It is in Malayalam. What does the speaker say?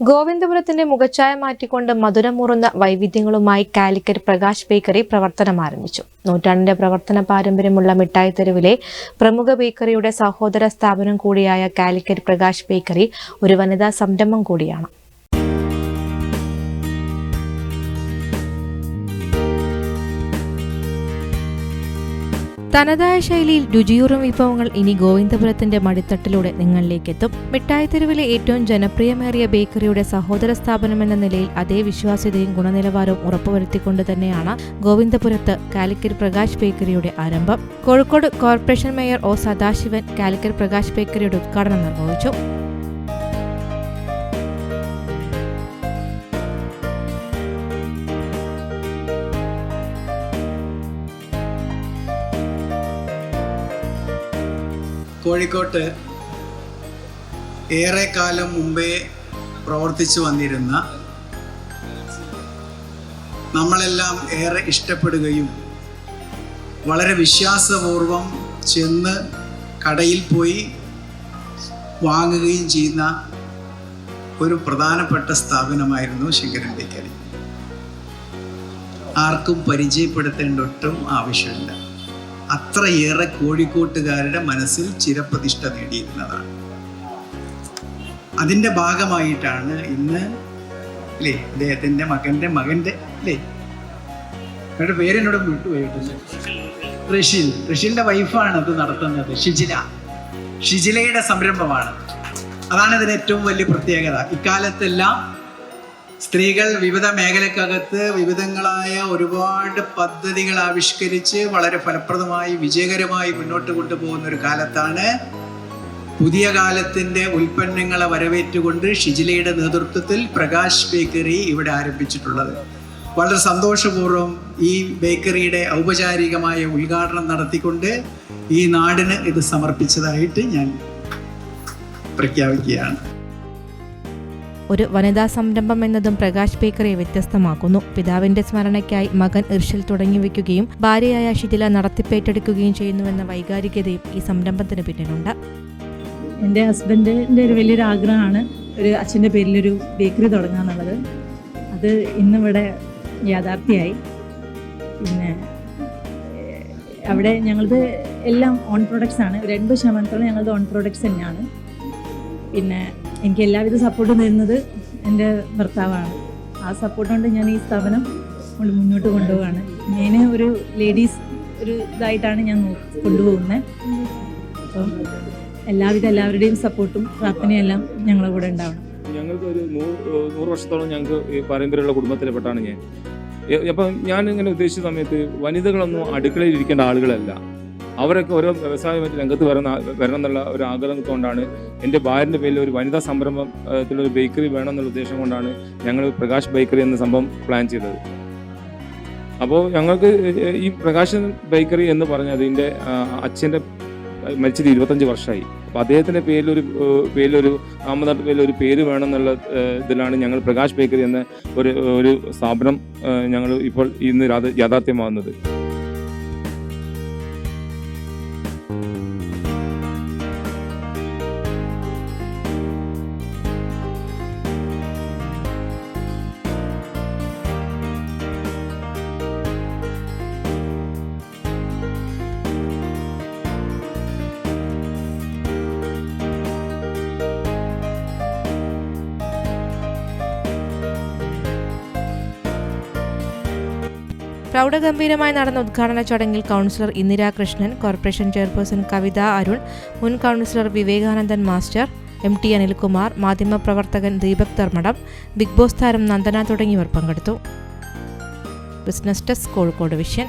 ഗോവിന്ദപുരത്തിന്റെ മുഖച്ഛായ മാറ്റിക്കൊണ്ട് മധുരമൂറുന്ന വൈവിധ്യങ്ങളുമായി കാലിക്കറ്റ് പ്രകാശ് ബേക്കറി പ്രവർത്തനം ആരംഭിച്ചു. നൂറ്റാണ്ടിന്റെ പ്രവർത്തന പാരമ്പര്യമുള്ള മിഠായി തെരുവിലെ പ്രമുഖ ബേക്കറിയുടെ സഹോദര സ്ഥാപനം കൂടിയായ കാലിക്കറ്റ് പ്രകാശ് ബേക്കറി ഒരു വനിതാ സംരംഭം കൂടിയാണ്. തനതായ ശൈലിയിൽ രുചിയൂറും വിഭവങ്ങൾ ഇനി ഗോവിന്ദപുരത്തിന്റെ മടിത്തട്ടിലൂടെ നിങ്ങളിലേക്കെത്തും. മിഠായി തെരുവിലെ ഏറ്റവും ജനപ്രിയമേറിയ ബേക്കറിയുടെ സഹോദര സ്ഥാപനമെന്ന നിലയിൽ അതേ വിശ്വാസ്യതയും ഗുണനിലവാരവും ഉറപ്പുവരുത്തിക്കൊണ്ട് തന്നെയാണ് ഗോവിന്ദപുരത്ത് കാലിക്കറ്റ് പ്രകാശ് ബേക്കറിയുടെ ആരംഭം. Kozhikode corporation mayor O Sadasivan Calicut Prakash ബേക്കറിയുടെ ഉദ്ഘാടനം നിർവഹിച്ചു. കോഴിക്കോട്ട് ഏറെക്കാലം മുമ്പേ പ്രവർത്തിച്ചു വന്നിരുന്ന, നമ്മളെല്ലാം ഏറെ ഇഷ്ടപ്പെടുകയും വളരെ വിശ്വാസപൂർവം ചെന്ന് കടയിൽ പോയി വാങ്ങുകയും ചെയ്യുന്ന ഒരു പ്രധാനപ്പെട്ട സ്ഥാപനമായിരുന്നു ശങ്കരൻ ബേക്കറി. ആർക്കും പരിചയപ്പെടുത്തേണ്ട ഒട്ടും ആവശ്യമില്ല. അത്രയേറെ കോഴിക്കോട്ടുകാരുടെ മനസ്സിൽ ചിരപ്രതിഷ്ഠ നേടിയിരുന്നതാണ്. അതിൻ്റെ ഭാഗമായിട്ടാണ് ഇന്ന് അല്ലേ അദ്ദേഹത്തിൻ്റെ മകൻ്റെ അല്ലേ അവരുടെ പേരെന്നോട് വിട്ടുപോയിട്ടില്ല, ഋഷിലിൻ്റെ വൈഫാണ് അത് നടത്തുന്നത്. ഷിജിലയുടെ സംരംഭമാണ്. അതാണ് ഇതിന് ഏറ്റവും വലിയ പ്രത്യേകത. ഇക്കാലത്തെല്ലാം സ്ത്രീകൾ വിവിധ മേഖലക്കകത്ത് വിവിധങ്ങളായ ഒരുപാട് പദ്ധതികൾ ആവിഷ്കരിച്ച് വളരെ ഫലപ്രദമായി വിജയകരമായി മുന്നോട്ട് കൊണ്ടുപോകുന്ന ഒരു കാലത്താണ് പുതിയ കാലത്തിൻ്റെ ഉൽപ്പന്നങ്ങളെ വരവേറ്റുകൊണ്ട് ഷിജിലയുടെ നേതൃത്വത്തിൽ പ്രകാശ് ബേക്കറി ഇവിടെ ആരംഭിച്ചിട്ടുള്ളത്. വളരെ സന്തോഷപൂർവ്വം ഈ ബേക്കറിയുടെ ഔപചാരികമായ ഉദ്ഘാടനം നടത്തിക്കൊണ്ട് ഈ നാടിന് ഇത് സമർപ്പിച്ചതായിട്ട് ഞാൻ പ്രഖ്യാപിക്കുകയാണ്. ഒരു വനിതാ സംരംഭം എന്നതും പ്രകാശ് ബേക്കറിയെ വ്യത്യസ്തമാക്കുന്നു. പിതാവിന്റെ സ്മരണയ്ക്കായി മകൻ ഇർഷിൽ തുടങ്ങിവെക്കുകയും ഭാര്യയായ ഷിജില നടത്തിപ്പേറ്റെടുക്കുകയും ചെയ്യുന്നുവെന്ന വൈകാരികതയും ഈ സംരംഭത്തിന് പിന്നിലുണ്ട്. എൻ്റെ ഹസ്ബൻഡിൻ്റെ ഒരു വലിയൊരു ആഗ്രഹമാണ് ഒരു അച്ഛൻ്റെ പേരിലൊരു ബേക്കറി തുടങ്ങുക എന്നുള്ളത്. അത് ഇന്നിവിടെ യാഥാർത്ഥ്യമായി. പിന്നെ അവിടെ ഞങ്ങളത് എല്ലാം ഓൺ പ്രൊഡക്ട്സ് ആണ്. ഒരു 80% ഞങ്ങളത് ഓൺ പ്രൊഡക്ട്സ് തന്നെയാണ്. പിന്നെ എനിക്ക് എല്ലാവിധ സപ്പോർട്ടും തരുന്നത് എൻ്റെ ഭർത്താവാണ്. ആ സപ്പോർട്ട് കൊണ്ട് ഞാൻ ഈ സ്ഥാപനം മുന്നോട്ട് കൊണ്ടുപോവുകയാണ്. മെയിൻ ഒരു ലേഡീസ് ഒരു ഇതായിട്ടാണ് ഞാൻ കൊണ്ടുപോകുന്നത്. അപ്പം എല്ലാവരുടെയും സപ്പോർട്ടും പ്രാർത്ഥനയും എല്ലാം ഞങ്ങളുടെ കൂടെ ഉണ്ടാവണം. ഞങ്ങൾക്ക് ഒരു 100 വർഷത്തോളം ഞങ്ങൾക്ക് ഈ പാരമ്പര്യമുള്ള കുടുംബത്തിൽപ്പെട്ടാണ് ഞാൻ. അപ്പം ഞാൻ ഇങ്ങനെ ഉദ്ദേശിച്ച സമയത്ത് വനിതകളൊന്നും അടുക്കളയിൽ ഇരിക്കേണ്ട ആളുകളല്ല. അവരൊക്കെ ഓരോ വ്യവസായ രംഗത്ത് വരണം എന്നുള്ള ഒരു ആഗ്രഹം കൊണ്ടാണ് എൻ്റെ ഭാര്യൻ്റെ പേരിൽ ഒരു വനിതാ സംരംഭത്തിലൊരു ബേക്കറി വേണം എന്നുള്ള ഉദ്ദേശം കൊണ്ടാണ് ഞങ്ങൾ പ്രകാശ് ബേക്കറി എന്ന സംഭവം പ്ലാൻ ചെയ്തത്. അപ്പോൾ ഞങ്ങൾക്ക് ഈ പ്രകാശ് ബേക്കറി എന്ന് പറഞ്ഞാൽ അതിൻ്റെ അച്ഛൻ്റെ മരിച്ചത് 25 വർഷമായി. അപ്പോൾ അദ്ദേഹത്തിൻ്റെ പേരിലൊരു നാമനാട്ട് പേരിലൊരു പേര് വേണം എന്നുള്ള ഇതിലാണ് ഞങ്ങൾ പ്രകാശ് ബേക്കറി എന്ന ഒരു സ്ഥാപനം ഞങ്ങൾ ഇപ്പോൾ ഇന്ന് യാഥാർത്ഥ്യമാകുന്നത്. പ്രൗഢഗംഭീരമായി നടന്ന ഉദ്ഘാടന ചടങ്ങിൽ councillor Indira Krishnan, corporation chairperson Kavitha Arun, മുൻ councillor Vivekanandan master, MT Anilkumar, മാധ്യമപ്രവർത്തകൻ ദീപക് ധർമ്മടം, ബിഗ് ബോസ് താരം നന്ദന തുടങ്ങിയവർ പങ്കെടുത്തു. Business desk, Kozhikode vision.